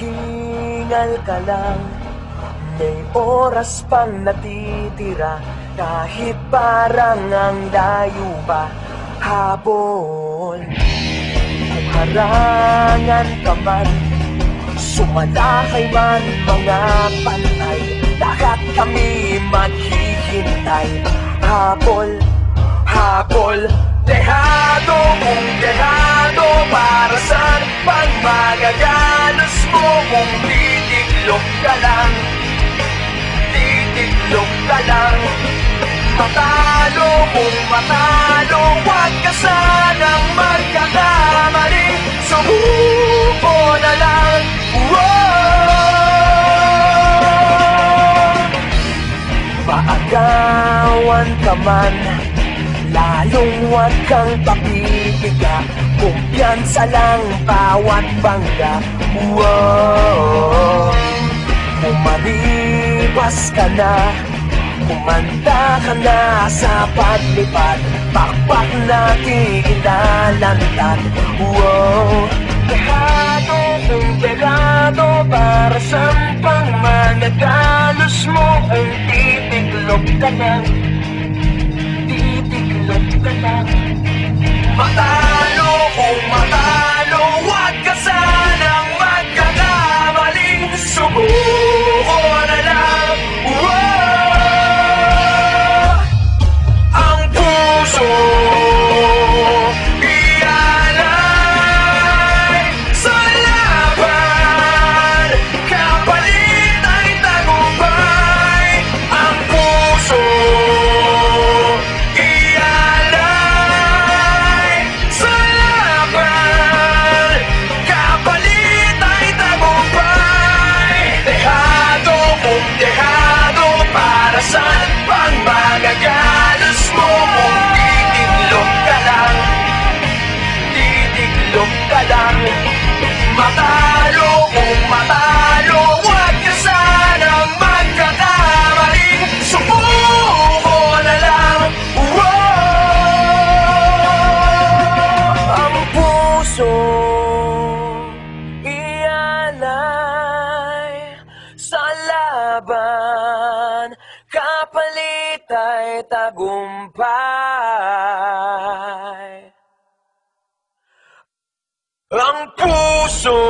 Maghingal ka lang, may oras pang natitira, kahit parang ang layo pa habol. Kung harangan ka man, sumalakay man mga pantay, lahat kami maghihintay. Habol, habol, dehado kung dehado, para saan pang magagalos mo kung titiklop ka lang, titiklop ka lang. Matalo kung matalo, huwag ka sanang magkakamali, subuko na lang. Maagawan ka man, lalong huwag kang papipiga, kumpiyansa lang bawat bangga. Kumalipas ka na, kumanda ka na sa paglipad, pakpak natin ilalantad. Dehado kung dehado, para saan pang managalos mo kung titiklop ka lang, titiklop ka lang. Matalo kung matalo, huwag ka sanang magkakamaling, subuko na lang. Ang puso ialay sa laban, kapalit ay tagumpay. Ang puso ialay sa laban, kapalit ay tagumpay. Dehado kung dehado, para saan pang magagalos mo kung titiklop ka lang, titiklop ka lang. Matalo kung matalo, huwag ka sanang magkakamaling, subuko na lang. Ang puso ialay sa laban, kapalit ay tagumpay. Ang puso